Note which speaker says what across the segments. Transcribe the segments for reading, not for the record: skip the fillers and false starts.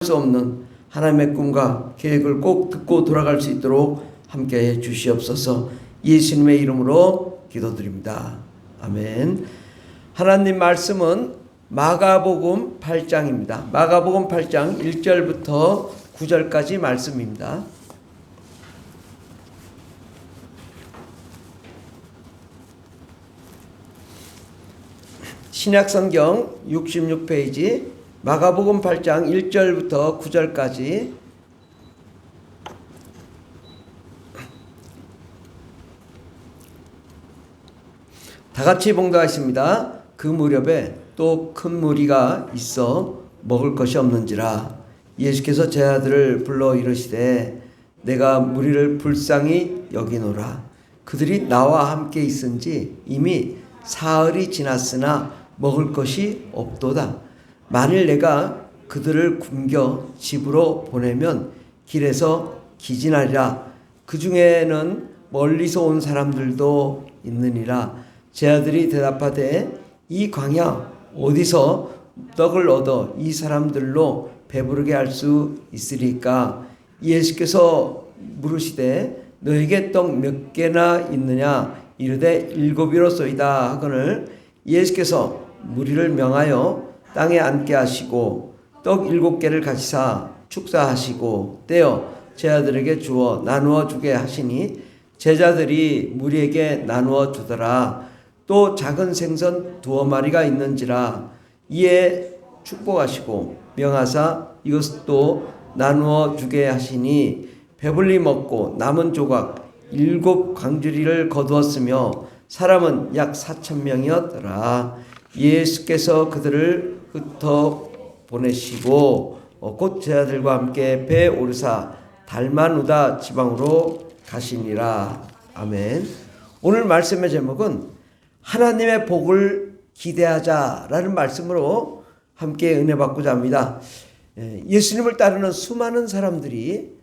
Speaker 1: 수 없는 하나님의 꿈과 계획을 꼭 듣고 돌아갈 수 있도록 함께해 주시옵소서. 예수님의 이름으로 기도드립니다. 아멘. 하나님 말씀은 마가복음 8장입니다. 마가복음 8장 1절부터 9절까지 말씀입니다. 신약성경 66페이지 마가복음 8장 1절부터 9절까지 다같이 봉독하겠습니다. 그 무렵에 또 큰 무리가 있어 먹을 것이 없는지라 예수께서 제 아들을 불러 이르시되 내가 무리를 불쌍히 여기노라. 그들이 나와 함께 있은지 이미 사흘이 지났으나 먹을 것이 없도다. 만일 내가 그들을 굶겨 집으로 보내면 길에서 기진하리라. 그 중에는 멀리서 온 사람들도 있느니라. 제 아들이 대답하되 이 광야 어디서 떡을 얻어 이 사람들로 배부르게 할 수 있으리까? 예수께서 물으시되 너에게 떡 몇 개나 있느냐? 이르되 7이로소이다 하거늘 예수께서 무리를 명하여 땅에 앉게 하시고 떡 7개를 가지사 축사하시고 떼어 제 아들에게 주어 나누어 주게 하시니 제자들이 무리에게 나누어 주더라. 또 작은 생선 2마리가 있는지라. 이에 축복하시고 명하사 이것도 나누어 주게 하시니 배불리 먹고 남은 조각 7 광주리를 거두었으며 사람은 약 4,000명이었더라. 예수께서 그들을 흩어 보내시고 곧 제 아들과 함께 배에 오르사 달마누다 지방으로 가시니라. 아멘. 오늘 말씀의 제목은 하나님의 복을 기대하자라는 말씀으로 함께 은혜 받고자 합니다. 예수님을 따르는 수많은 사람들이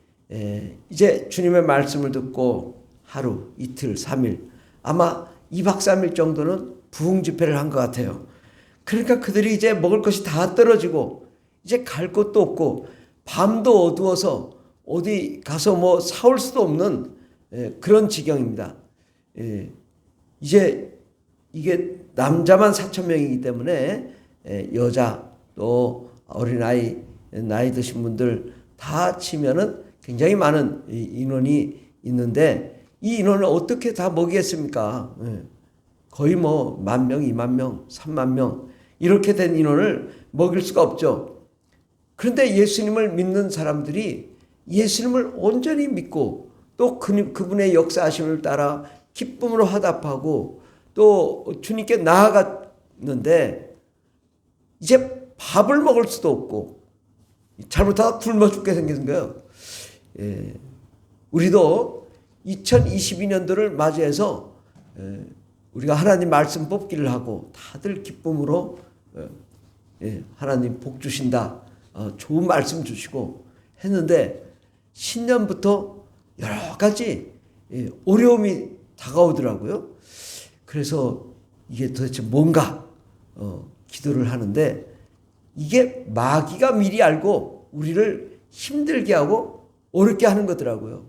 Speaker 1: 이제 주님의 말씀을 듣고 하루, 이틀, 3일 아마 2박 3일 정도는 부흥 집회를 한 것 같아요. 그러니까 그들이 이제 먹을 것이 다 떨어지고 이제 갈 곳도 없고 밤도 어두워서 어디 가서 뭐 사올 수도 없는 그런 지경입니다. 이제 이게 남자만 4,000명이기 때문에 여자 또 어린아이 나이 드신 분들 다 치면은 굉장히 많은 인원이 있는데 이 인원을 어떻게 다 먹이겠습니까? 거의 뭐 10,000명, 20,000명, 30,000명 이렇게 된 인원을 먹일 수가 없죠. 그런데 예수님을 믿는 사람들이 예수님을 온전히 믿고 또 그분의 역사하심을 따라 기쁨으로 화답하고 또 주님께 나아갔는데 이제 밥을 먹을 수도 없고 잘못하다 굶어 죽게 생긴 거예요. 우리도 2022년도를 맞이해서 우리가 하나님 말씀 뽑기를 하고 다들 기쁨으로 하나님 복 주신다. 좋은 말씀 주시고 했는데 신년부터 여러 가지 어려움이 다가오더라고요. 그래서 이게 도대체 뭔가 기도를 하는데 이게 마귀가 미리 알고 우리를 힘들게 하고 어렵게 하는 거더라고요.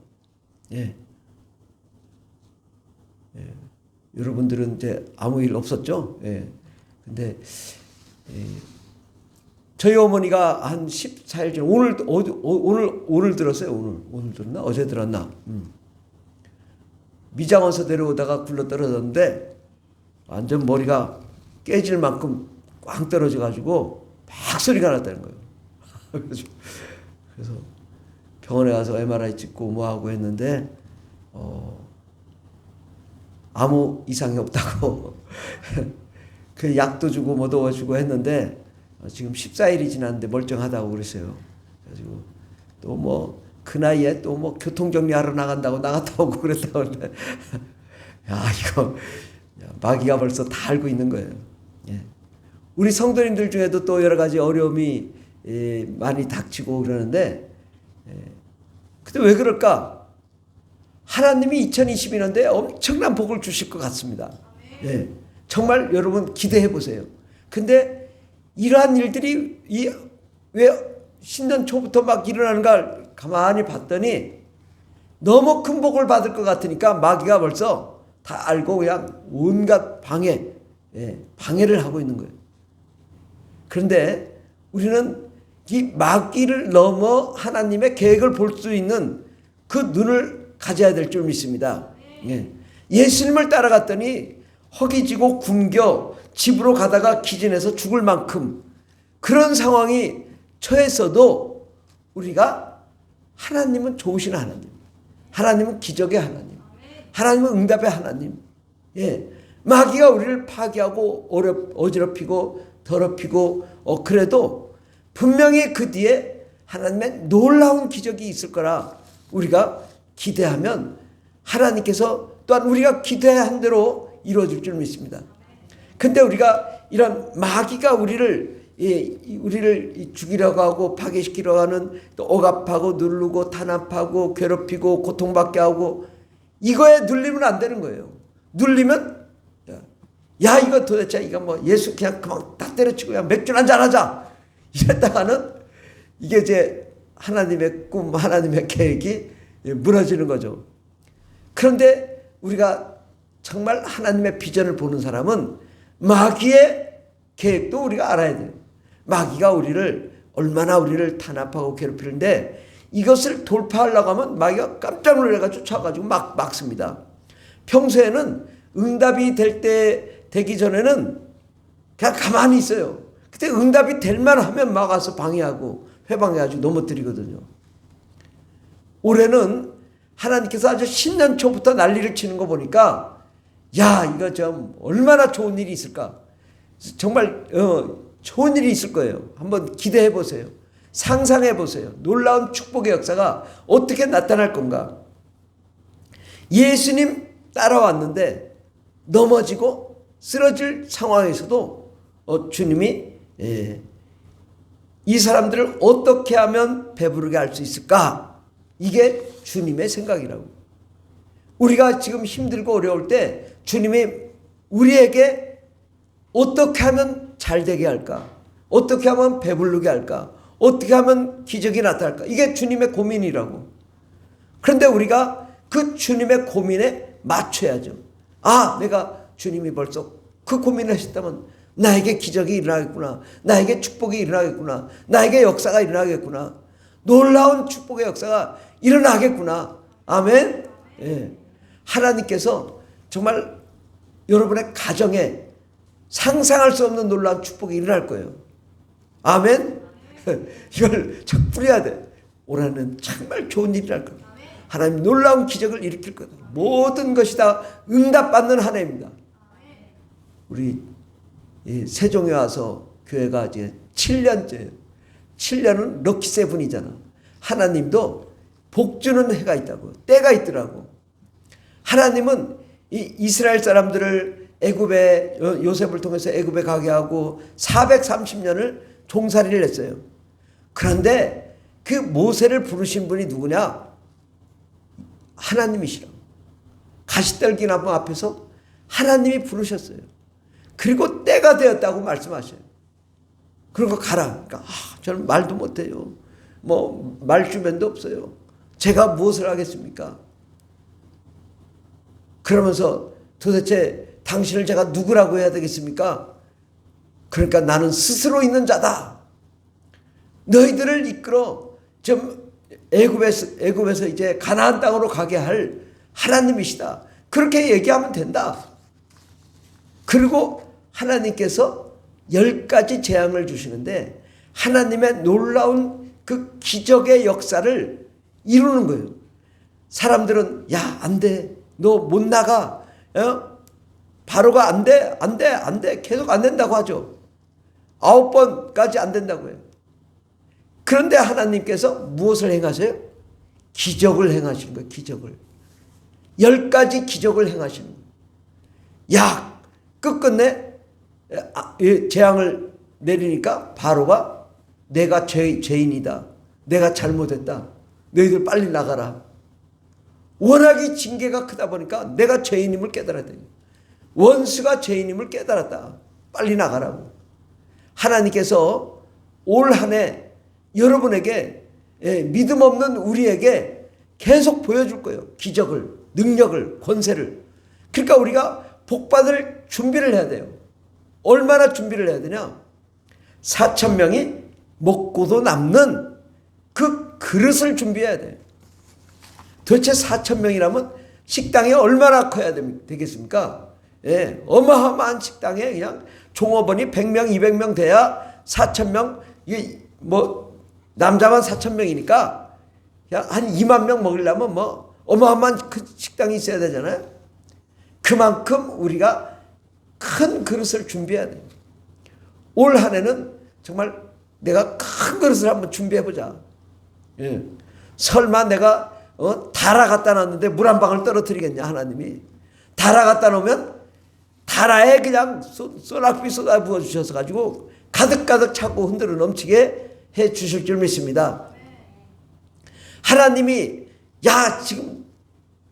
Speaker 1: 여러분들은 이제 아무 일 없었죠? 근데 저희 어머니가 한 14일 전에 오늘 들었어요. 오늘 들었나? 어제 들었나? 미장원서 데려오다가 굴러 떨어졌는데 완전 머리가 깨질 만큼 꽝 떨어져 가지고 막 소리가 났다는 거예요. 그래서 병원에 가서 MRI 찍고 뭐 하고 했는데 아무 이상이 없다고 그 약도 주고 뭐도 주고 했는데 지금 14일이 지났는데 멀쩡하다고 그랬어요. 그래가지고 또 뭐 그 나이에 또 뭐 교통정리하러 나갔다 오고 그랬다고 하는데 야 이거 마귀가 벌써 다 알고 있는 거예요. 우리 성도님들 중에도 또 여러 가지 어려움이 많이 닥치고 그러는데 근데 왜 그럴까? 하나님이 2022년도에 엄청난 복을 주실 것 같습니다. 정말 여러분 기대해 보세요. 근데 이러한 일들이 왜 신년 초부터 막 일어나는 걸 가만히 봤더니 너무 큰 복을 받을 것 같으니까 마귀가 벌써 다 알고 그냥 온갖 방해를 하고 있는 거예요. 그런데 우리는 이 마귀를 넘어 하나님의 계획을 볼 수 있는 그 눈을 가져야 될 줄 믿습니다. 예수님을 따라갔더니 허기지고 굶겨 집으로 가다가 기진해서 죽을 만큼 그런 상황이 처했어도 우리가 하나님은 좋으신 하나님, 하나님은 기적의 하나님, 하나님은 응답의 하나님. 마귀가 우리를 파괴하고 어지럽히고 더럽히고 그래도 분명히 그 뒤에 하나님의 놀라운 기적이 있을 거라 우리가 기대하면 하나님께서 또한 우리가 기대한 대로 이루어질 줄 믿습니다. 근데 우리가 이런 마귀가 우리를 죽이려고 하고 파괴시키려고 하는, 또 억압하고 누르고 탄압하고 괴롭히고 고통받게 하고, 이거에 눌리면 안 되는 거예요. 눌리면 야 이거 도대체 이거 뭐 예수 그냥 그만 다 때려치고 그냥 맥주 한잔 하자 이랬다가는 이게 이제 하나님의 꿈, 하나님의 계획이 무너지는 거죠. 그런데 우리가 정말 하나님의 비전을 보는 사람은 마귀의 계획도 우리가 알아야 돼요. 마귀가 얼마나 우리를 탄압하고 괴롭히는데 이것을 돌파하려고 하면 마귀가 깜짝 놀라가지고 쫓아가지고 막 막습니다. 평소에는 응답이 되기 전에는 그냥 가만히 있어요. 그때 응답이 될 만하면 막아서 방해하고 회방해가지고 넘어뜨리거든요. 올해는 하나님께서 아주 신년 초부터 난리를 치는 거 보니까 야 이거 좀 얼마나 좋은 일이 있을까. 정말 좋은 일이 있을 거예요. 한번 기대해 보세요. 상상해 보세요. 놀라운 축복의 역사가 어떻게 나타날 건가. 예수님 따라왔는데 넘어지고 쓰러질 상황에서도 주님이 이 사람들을 어떻게 하면 배부르게 할 수 있을까? 이게 주님의 생각이라고. 우리가 지금 힘들고 어려울 때 주님이 우리에게 어떻게 하면 잘 되게 할까? 어떻게 하면 배부르게 할까? 어떻게 하면 기적이 나타날까? 이게 주님의 고민이라고. 그런데 우리가 그 주님의 고민에 맞춰야죠. 아, 내가 주님이 벌써 그 고민을 하셨다면 나에게 기적이 일어나겠구나. 나에게 축복이 일어나겠구나. 나에게 역사가 일어나겠구나. 놀라운 축복의 역사가 일어나겠구나. 아멘. 하나님께서 정말 여러분의 가정에 상상할 수 없는 놀라운 축복이 일어날 거예요. 아멘. 이걸 참 뿌려야 돼. 올해는 정말 좋은 일이 날 겁니다. 하나님 놀라운 기적을 일으킬 거다. 모든 것이 다 응답받는 한 해입니다. 우리 세종에 와서 교회가 이제 7년째예요. 7년은 럭키 세븐이잖아. 하나님도 복 주는 해가 있다고. 때가 있더라고. 하나님은 이 이스라엘 사람들을 애굽에 요셉을 통해서 애굽에 가게 하고 430년을 종살이를 했어요. 그런데 그 모세를 부르신 분이 누구냐? 하나님이시라고. 가시떨기 나무 앞에서 하나님이 부르셨어요. 그리고 때가 되었다고 말씀하셔요. 그리고 가라. 그러니까 저는 말도 못해요. 뭐 말주변도 없어요. 제가 무엇을 하겠습니까? 그러면서 도대체 당신을 제가 누구라고 해야 되겠습니까? 그러니까 나는 스스로 있는 자다. 너희들을 이끌어 좀 애굽에서 이제 가나안 땅으로 가게 할 하나님이시다. 그렇게 얘기하면 된다. 그리고 하나님께서 10가지 재앙을 주시는데 하나님의 놀라운 그 기적의 역사를 이루는 거예요. 사람들은 야, 안 돼. 너 못 나가. 바로가 안 돼. 계속 안 된다고 하죠. 9번까지 안 된다고 해요. 그런데 하나님께서 무엇을 행하세요? 기적을 행하시는 거예요. 기적을. 10가지 기적을 행하시는 거예요. 야, 끝끝내 재앙을 내리니까 바로가 내가 죄인이다. 내가 잘못했다. 너희들 빨리 나가라. 워낙에 징계가 크다 보니까 내가 죄인임을 깨달았다. 원수가 죄인임을 깨달았다. 빨리 나가라고. 하나님께서 올 한 해 여러분에게 믿음 없는 우리에게 계속 보여줄 거예요. 기적을, 능력을, 권세를. 그러니까 우리가 복받을 준비를 해야 돼요. 얼마나 준비를 해야 되냐? 4,000명이 먹고도 남는 그 그릇을 준비해야 돼요. 도대체 4,000명이라면 식당이 얼마나 커야 되겠습니까? 어마어마한 식당에 그냥 종업원이 100명, 200명 돼야 4,000명, 이게 뭐 남자만 4,000명이니까 그냥 한 2만 명 먹으려면 뭐 어마어마한 그 식당이 있어야 되잖아요. 그만큼 우리가 큰 그릇을 준비해야 돼요. 올 한 해는 정말 내가 큰 그릇을 한번 준비해보자. 설마 내가 다라 갖다 놨는데 물 한 방울 떨어뜨리겠냐, 하나님이. 다라 갖다 놓으면 다라에 그냥 소낙비 쏟아 부어 주셔서 가지고 가득가득 차고 흔들어 넘치게 해 주실 줄 믿습니다. 하나님이 지금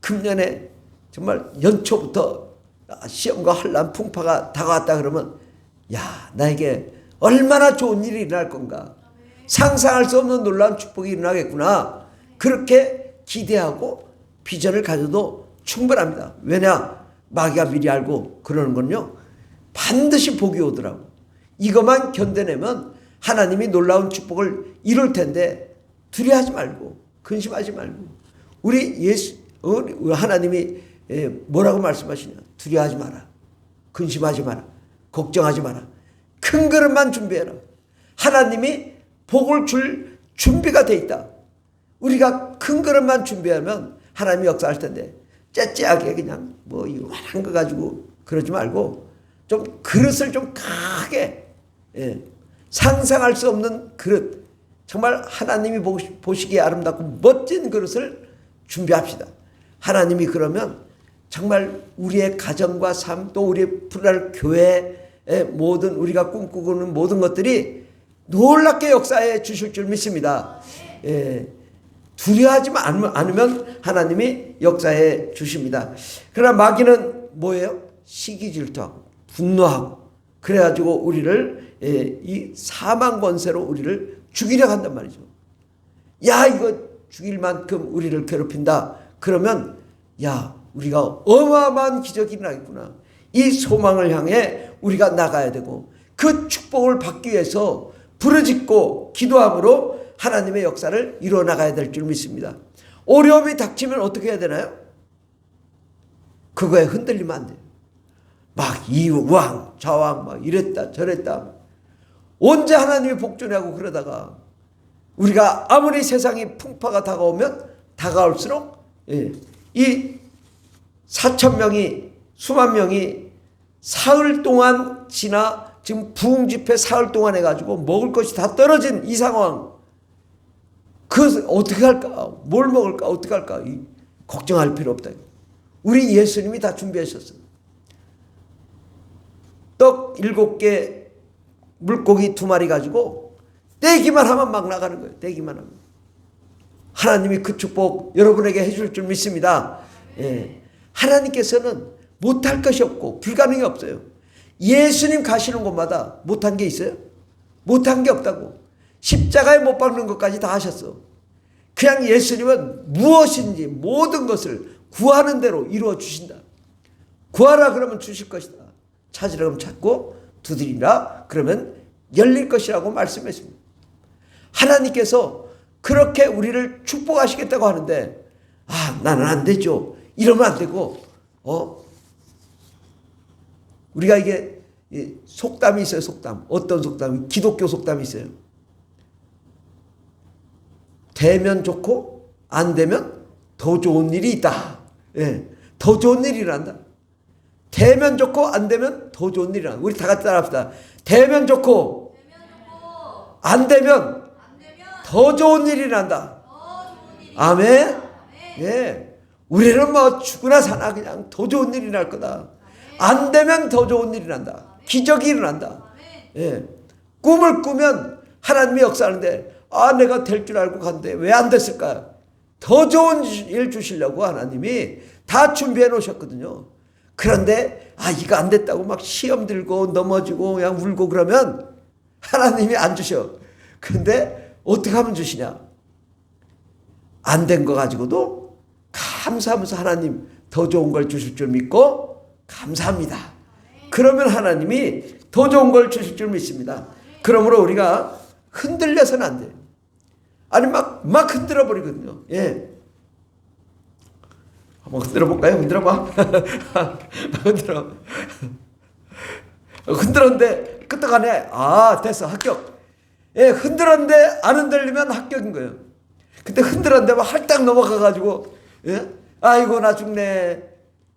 Speaker 1: 금년에 정말 연초부터 시험과 환난 풍파가 다가왔다 그러면 나에게 얼마나 좋은 일이 일어날 건가, 상상할 수 없는 놀라운 축복이 일어나겠구나, 그렇게 기대하고 비전을 가져도 충분합니다. 왜냐? 마귀가 미리 알고 그러는 건요, 반드시 복이 오더라고. 이것만 견뎌내면 하나님이 놀라운 축복을 이룰 텐데 두려워하지 말고 근심하지 말고. 우리 하나님이 뭐라고 말씀하시냐? 두려워하지 마라, 근심하지 마라, 걱정하지 마라. 큰 그릇만 준비해라. 하나님이 복을 줄 준비가 돼 있다. 우리가 큰 그릇만 준비하면 하나님이 역사할 텐데 째째하게 그냥 뭐 이만한 거 가지고 그러지 말고 좀 그릇을 좀 크게, 상상할 수 없는 그릇, 정말 하나님이 보시기에 아름답고 멋진 그릇을 준비합시다. 하나님이 그러면 정말 우리의 가정과 삶, 또 우리의 분할 교회의 모든 우리가 꿈꾸고는 모든 것들이 놀랍게 역사해 주실 줄 믿습니다. 두려워하지 않으면 하나님이 역사해 주십니다. 그러나 마귀는 뭐예요? 시기 질투하고 분노하고 그래가지고 우리를 이 사망 권세로 우리를 죽이려고 한단 말이죠. 이거 죽일 만큼 우리를 괴롭힌다. 그러면 우리가 어마어마한 기적이 일어나겠구나. 이 소망을 향해 우리가 나가야 되고 그 축복을 받기 위해서 부르짖고 기도함으로 하나님의 역사를 이루어 나가야 될 줄 믿습니다. 어려움이 닥치면 어떻게 해야 되나요? 그거에 흔들리면 안 돼요. 막 이왕 좌왕 막 이랬다 저랬다. 언제 하나님이 복종하고 그러다가 우리가 아무리 세상이 풍파가 다가오면 다가올수록 이 4,000명이 수만 명이 사흘 동안 지나 지금 부흥 집회 사흘 동안 해가지고 먹을 것이 다 떨어진 이 상황, 그것을 어떻게 할까? 뭘 먹을까? 어떻게 할까? 걱정할 필요 없다. 우리 예수님이 다 준비하셨어요. 떡 7개, 물고기 2마리 가지고 떼기만 하면 막 나가는 거예요. 떼기만 하면. 하나님이 그 축복 여러분에게 해줄 줄 믿습니다. 하나님께서는 못할 것이 없고 불가능이 없어요. 예수님 가시는 곳마다 못한 게 있어요? 못한 게 없다고. 십자가에 못 박는 것까지 다 하셨어. 그냥 예수님은 무엇인지 모든 것을 구하는 대로 이루어 주신다. 구하라 그러면 주실 것이다. 찾으라 그러면 찾고 두드리라 그러면 열릴 것이라고 말씀했습니다. 하나님께서 그렇게 우리를 축복하시겠다고 하는데 나는 안 되죠. 이러면 안 되고 우리가 이게 속담이 있어요. 속담. 어떤 속담이? 기독교 속담이 있어요. 되면 좋고 안 되면 더 좋은 일이 있다. 더 좋은 일이 일어난다. 되면 좋고 안 되면 더 좋은 일이 일어난다. 우리 다 같이 따라합시다. 되면 좋고 안 되면 더 좋은 일이 일어난다. 아멘. 우리는 뭐 죽으나 사나 그냥 더 좋은 일이 날 거다. 안 되면 더 좋은 일이 난다. 기적이 일어난다. 꿈을 꾸면 하나님이 역사하는데 내가 될 줄 알고 갔는데 왜 안 됐을까? 더 좋은 일 주시려고 하나님이 다 준비해 놓으셨거든요. 그런데 이거 안 됐다고 막 시험 들고 넘어지고 그냥 울고 그러면 하나님이 안 주셔. 근데 어떻게 하면 주시냐? 안 된 거 가지고도 감사하면서 하나님 더 좋은 걸 주실 줄 믿고 감사합니다. 그러면 하나님이 더 좋은 걸 주실 줄 믿습니다. 그러므로 우리가 흔들려서는 안 돼요. 아니 막 흔들어 버리거든요. 예. 한번 흔들어 볼까요? 흔들어 봐. 흔들어. 흔들었는데 끄떡하네. 아, 됐어. 합격. 예, 흔들었는데 안 흔들리면 합격인 거예요. 근데 흔들었는데 막 할딱 넘어가 가지고 예? 아이고 나 죽네.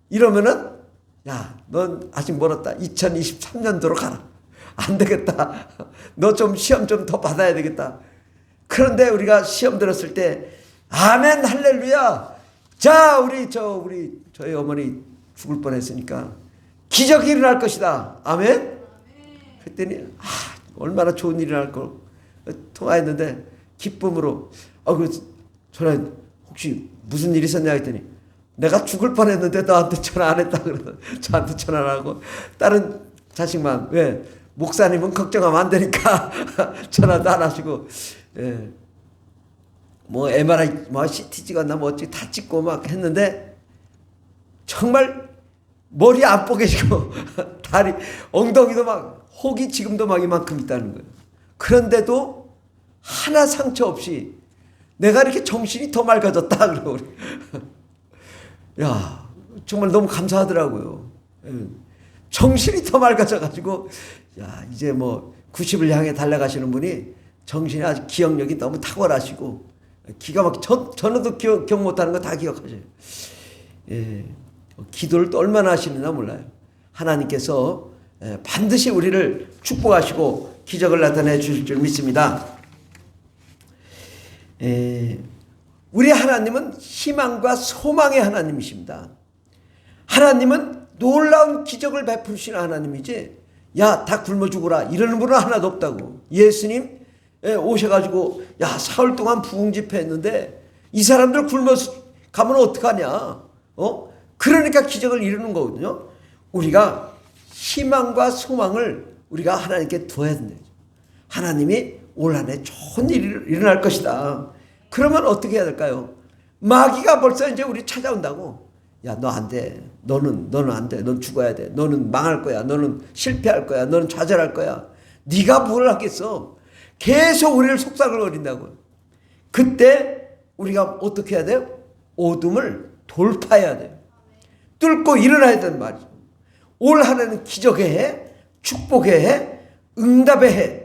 Speaker 1: 이러면은 야, 넌 아직 멀었다. 2023년도로 가라. 안 되겠다. 너 좀 시험 좀 더 받아야 되겠다. 그런데 우리가 시험 들었을 때 아멘 할렐루야. 자, 저희 어머니 죽을 뻔했으니까 기적이 일어날 것이다. 아멘. 그랬더니 얼마나 좋은 일이 일어날 걸 통화했는데 기쁨으로 전화 혹시 무슨 일이 있었냐 했더니 내가 죽을 뻔했는데 너한테 전화 안 했다 그러서 저한테 전화를 하고 다른 자식만 왜 목사님은 걱정하면 안 되니까 전화도 안 하시고 예. 뭐 MRI 뭐 CT 찍었나 뭐 어찌 다 찍고 막 했는데 정말 머리 안 뽀개지고 다리 엉덩이도 막 혹이 지금도 막 이만큼 있다는 거예요. 그런데도 하나 상처 없이 내가 이렇게 정신이 더 맑아졌다 그러고 야 정말 너무 감사하더라고요. 정신이 더 맑아져가지고 야 이제 뭐 90을 향해 달려가시는 분이 정신이 아주 기억력이 너무 탁월하시고 기가 막 저는 기억 못하는 거 다 기억하셔요. 예, 기도를 또 얼마나 하시느냐 몰라요. 하나님께서 반드시 우리를 축복하시고 기적을 나타내 주실 줄 믿습니다. 우리 하나님은 희망과 소망의 하나님이십니다. 하나님은 놀라운 기적을 베푸시는 하나님이지 야 다 굶어 죽어라 이러는 분은 하나도 없다고. 예수님 오셔가지고 야 사흘 동안 부흥 집회했는데 이 사람들 굶어 가면 어떡하냐. 그러니까 기적을 이루는 거거든요. 우리가 희망과 소망을 우리가 하나님께 두어야 된다. 하나님이 올 한 해 좋은 일이 일어날 것이다. 그러면 어떻게 해야 될까요? 마귀가 벌써 이제 우리 찾아온다고. 야, 너 안 돼. 너는 안 돼. 넌 죽어야 돼. 너는 망할 거야. 너는 실패할 거야. 너는 좌절할 거야. 네가 뭘 하겠어? 계속 우리를 속삭거린다고. 그때 우리가 어떻게 해야 돼요? 어둠을 돌파해야 돼요. 뚫고 일어나야 된단 말이죠. 올 한 해는 기적의 해, 축복의 해, 응답의 해.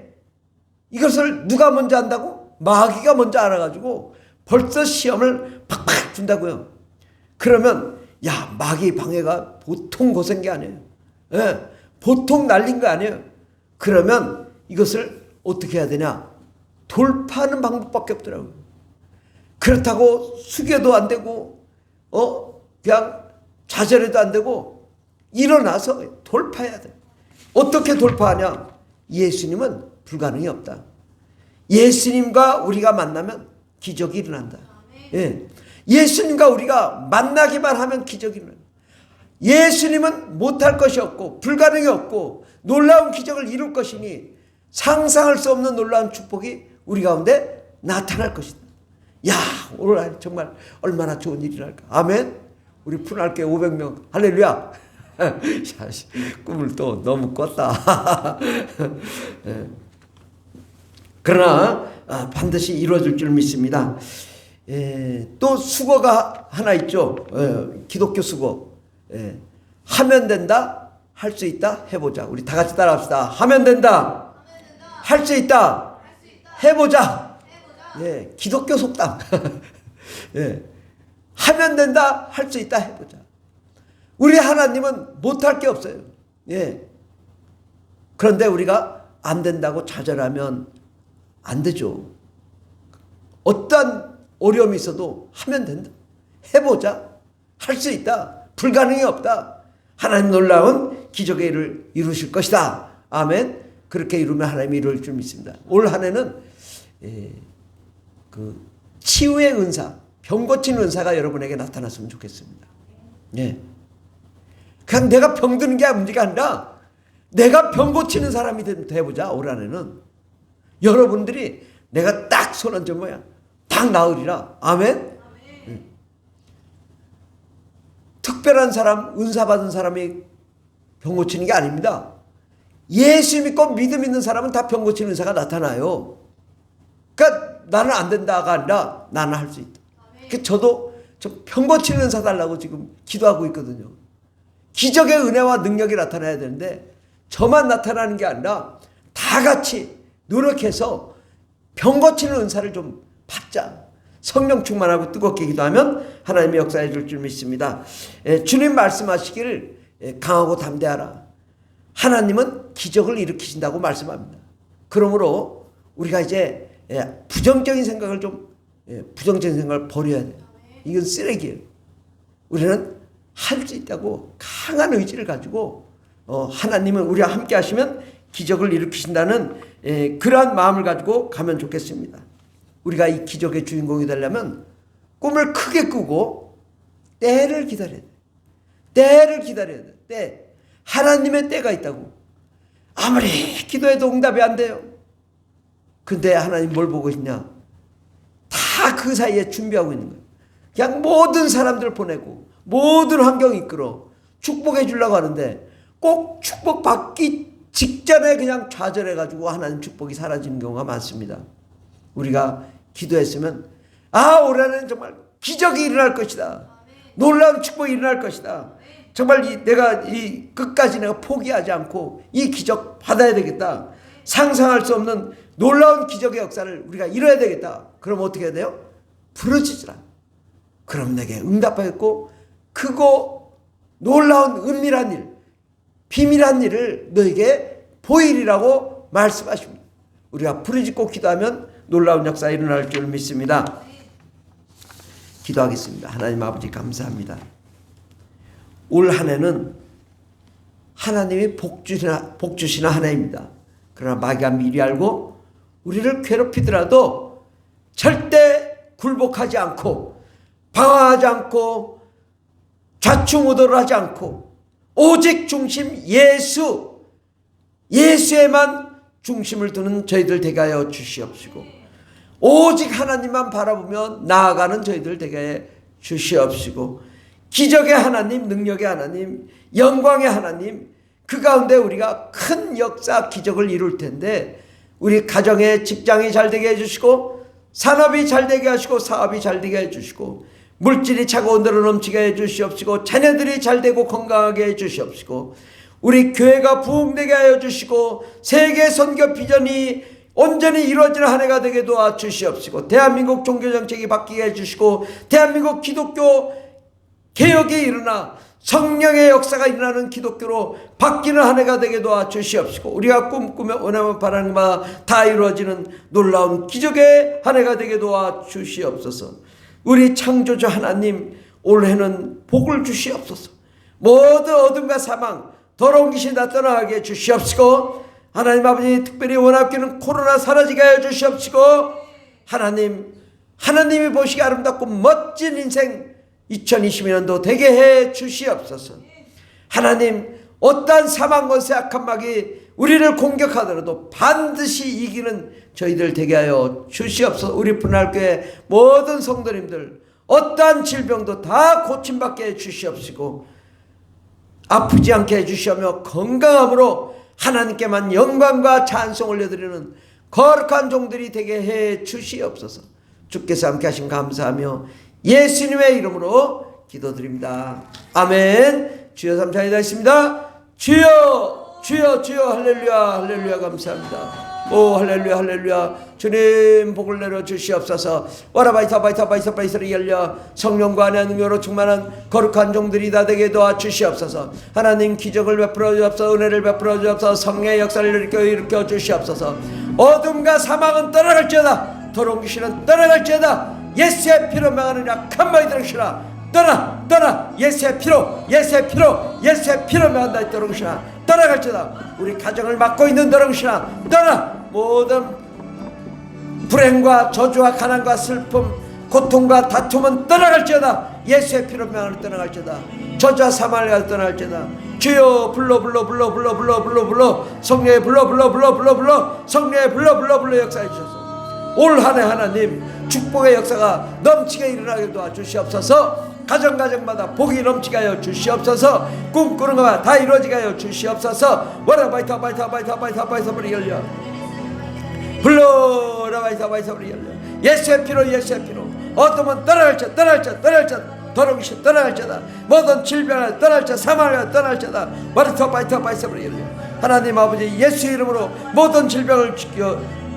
Speaker 1: 이것을 누가 먼저 한다고? 마귀가 먼저 알아가지고 벌써 시험을 팍팍 준다고요. 그러면 야 마귀 방해가 보통 고생 게 아니에요. 예, 보통 날린 거 아니에요. 그러면 이것을 어떻게 해야 되냐? 돌파하는 방법밖에 없더라고요. 그렇다고 숙여도 안 되고 그냥 좌절해도 안 되고 일어나서 돌파해야 돼. 어떻게 돌파하냐? 예수님은 불가능이 없다. 예수님과 우리가 만나면 기적이 일어난다. 예. 예수님과 우리가 만나기만 하면 기적이 일어난다. 예수님은 못할 것이 없고 불가능이 없고 놀라운 기적을 이룰 것이니 상상할 수 없는 놀라운 축복이 우리 가운데 나타날 것이다. 야 오늘 정말 얼마나 좋은 일이 날까. 아멘. 우리 푸날교회 500명 할렐루야. 꿈을 또 너무 꿨다. 그러나 반드시 이루어질 줄 믿습니다. 또 수고가 하나 있죠. 기독교 수고. 하면 된다, 할 수 있다, 해보자. 우리 다 같이 따라합시다. 하면 된다, 할 수 있다, 해보자. 기독교 속담. 하면 된다, 할 수 있다, 해보자. 우리 하나님은 못할 게 없어요. 그런데 우리가 안 된다고 좌절하면 안 되죠. 어떤 어려움이 있어도 하면 된다. 해보자. 할 수 있다. 불가능이 없다. 하나님 놀라운 기적의 일을 이루실 것이다. 아멘. 그렇게 이루면 하나님이 이룰 줄 믿습니다. 올 한 해는 그 치유의 은사, 병 고치는 은사가 여러분에게 나타났으면 좋겠습니다. 그냥 내가 병드는 게 문제가 아니라 내가 병 고치는 사람이 돼보자. 올 한 해는 여러분들이 내가 딱 딱 손얹어 뭐야 딱 나으리라. 아멘. 특별한 사람, 은사 받은 사람이 병 고치는 게 아닙니다. 예수 믿고 믿음 있는 사람은 다 병 고치는 은사가 나타나요. 그러니까 나는 안 된다가 아니라 나는 할 수 있다. 그러니까 저도 병 고치는 은사 달라고 지금 기도하고 있거든요. 기적의 은혜와 능력이 나타나야 되는데 저만 나타나는 게 아니라 다 같이 노력해서 병 고치는 은사를 좀 받자. 성령 충만하고 뜨겁게 기도하면 하나님의 역사해 줄 줄 믿습니다. 주님 말씀하시기를 강하고 담대하라. 하나님은 기적을 일으키신다고 말씀합니다. 그러므로 우리가 이제 부정적인 생각을 부정적인 생각을 버려야 돼요. 이건 쓰레기예요. 우리는 할 수 있다고 강한 의지를 가지고 하나님은 우리와 함께 하시면 기적을 일으키신다는 그러한 마음을 가지고 가면 좋겠습니다. 우리가 이 기적의 주인공이 되려면 꿈을 크게 꾸고 때를 기다려야 돼. 때를 기다려야 돼. 때. 하나님의 때가 있다고. 아무리 기도해도 응답이 안 돼요. 근데 하나님 뭘 보고 있냐? 다 그 사이에 준비하고 있는 거예요. 그냥 모든 사람들 보내고 모든 환경 이끌어 축복해 주려고 하는데 꼭 축복받기 직전에 그냥 좌절해가지고 하나님 축복이 사라지는 경우가 많습니다. 우리가 기도했으면 올해는 정말 기적이 일어날 것이다. 놀라운 축복이 일어날 것이다. 정말 내가 끝까지 내가 포기하지 않고 이 기적 받아야 되겠다. 상상할 수 없는 놀라운 기적의 역사를 우리가 이뤄야 되겠다. 그럼 어떻게 해야 돼요? 부르짖으라. 그럼 내게 응답하겠고 크고 놀라운 은밀한 일, 비밀한 일을 너에게 보이리라고 말씀하십니다. 우리가 부르짖고 기도하면 놀라운 역사 일어날 줄 믿습니다. 기도하겠습니다. 하나님 아버지 감사합니다. 올 한 해는 하나님이 복 주시는 한 해입니다. 그러나 마귀가 미리 알고 우리를 괴롭히더라도 절대 굴복하지 않고 방황하지 않고 좌충우돌을 하지 않고 오직 중심 예수에만 중심을 두는 저희들 되게 하여 주시옵시고 오직 하나님만 바라보며 나아가는 저희들 되게 하여 주시옵시고 기적의 하나님, 능력의 하나님, 영광의 하나님 그 가운데 우리가 큰 역사 기적을 이룰 텐데 우리 가정의 직장이 잘 되게 해주시고 산업이 잘 되게 하시고 사업이 잘 되게 해주시고 물질이 차고 온대로 넘치게 해주시옵시고 자녀들이 잘 되고 건강하게 해주시옵시고 우리 교회가 부흥되게 하여 주시고 세계 선교 비전이 온전히 이루어지는 한 해가 되게 도와주시옵시고 대한민국 종교정책이 바뀌게 해주시고 대한민국 기독교 개혁이 일어나 성령의 역사가 일어나는 기독교로 바뀌는 한 해가 되게 도와주시옵시고 우리가 꿈꾸며 원하며 바라는 바 다 이루어지는 놀라운 기적의 한 해가 되게 도와주시옵소서. 우리 창조주 하나님 올해는 복을 주시옵소서. 모든 어둠과 사망 더러운 귀신 다 떠나게 주시옵시고 하나님 특별히 원합기는 코로나 사라지게 하여 주시옵시고 하나님이 보시기 아름답고 멋진 인생 2020년도 되게 해 주시옵소서. 하나님 어떠한 사망 권세 악한 막이 우리를 공격하더라도 반드시 이기는 저희들 되게 하여 주시옵소서. 우리 분할교회 모든 성도님들 어떠한 질병도 다 고침받게 해 주시옵시고 아프지 않게 해주시며 건강함으로 하나님께만 영광과 찬송 올려드리는 거룩한 종들이 되게 해 주시옵소서. 주께서 함께 하심 감사하며 예수님의 이름으로 기도드립니다. 아멘. 주여 삼창이다 있습니다. 주여 주여 주여 할렐루야 할렐루야 감사합니다. 오 할렐루야 할렐루야. 주님 복을 내려 주시옵소서. 와라바이타바이타바이타바이타를 열려 성령과 안의 능력으로 충만한 거룩한 종들이 다 되게 도와 주시옵소서. 하나님 기적을 베풀어 주옵소서. 은혜를 베풀어 주옵소서. 성령의 역사를 일으켜 주시옵소서. 어둠과 사망은 떠나갈지어다. 더러운 귀신은 떠나갈지어다. 예수의 피로 명하는 약한 마이 들으시라. 떠나 예수의 피로 명한다. 떠나갈지어다. 떠나갈지어다. 우리 가정을 맡고 있는 더러운시나 떠나. 모든 불행과 저주와 가난과 슬픔 고통과 다툼은 떠나갈지어다. 예수의 피로 명하는 떠나갈지어다. 저주와 사망을 떠나갈지어다. 주여 불러 성령의 불러 성령의 불러 역사해 주셔서 올 한 해 하나님 축복의 역사가 넘치게 일어나게 도와주시옵소서. 가정마다 복이 넘치게 하여 주시옵소서. 꿈꾸는 것만 다 이루어지게 하여 주시옵소서. 와라 바이타 불이 열려 불러라 바이타 불이 열려. 예수의 피로 어둠은 떠날자 더러움이 떠날자다. 모든 질병을 떠날자. 사망을 떠날자다. 와라 바이타 불이 열려. 하나님 아버지 예수 이름으로 모든 질병을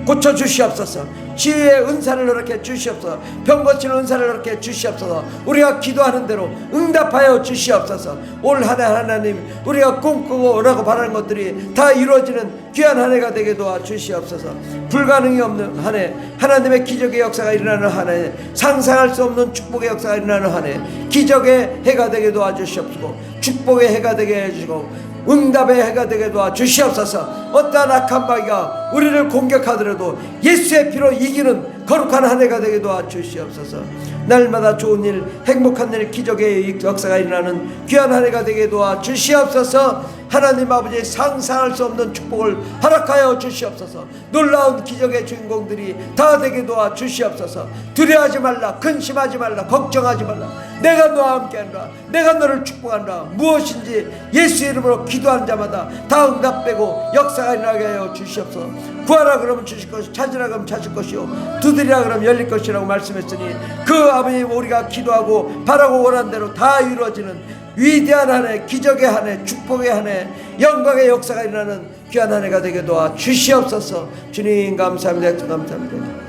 Speaker 1: 고쳐주시옵소서. 치유의 은사를 허락해 주시옵소서. 병 고치는 은사를 허락해 주시옵소서. 우리가 기도하는 대로 응답하여 주시옵소서. 올 한 해 하나님 우리가 꿈꾸고 라고 바라는 것들이 다 이루어지는 귀한 한 해가 되게 도와주시옵소서. 불가능이 없는 한 해, 하나님의 기적의 역사가 일어나는 한 해, 상상할 수 없는 축복의 역사가 일어나는 한 해, 기적의 해가 되게 도와주시옵소서. 축복의 해가 되게 해주시고 응답의 해가 되게 도와주시옵소서. 어떠한 악한 마귀가 우리를 공격하더라도 예수의 피로 이기는 거룩한 한 해가 되게 도와주시옵소서. 날마다 좋은 일, 행복한 일, 기적의 역사가 일어나는 귀한 한 해가 되게 도와주시옵소서. 하나님 아버지 상상할 수 없는 축복을 허락하여 주시옵소서. 놀라운 기적의 주인공들이 다 되게 도와주시옵소서. 두려워하지 말라, 근심하지 말라, 걱정하지 말라. 내가 너와 함께한다. 내가 너를 축복한다. 무엇인지 예수 이름으로 기도한 자마다 다 응답되고 역사가 일어나게 하여 주시옵소서. 구하라 그러면 주실 것이요, 찾으라 그러면 찾을 것이요, 두드리라 그러면 열릴 것이라고 말씀했으니 그 아버지 우리가 기도하고 바라고 원하는 대로 다 이루어지는 위대한 한 해, 기적의 한 해, 축복의 한 해, 영광의 역사가 일어나는 귀한 한 해가 되게 도와 주시옵소서. 주님 감사합니다. 감사합니다.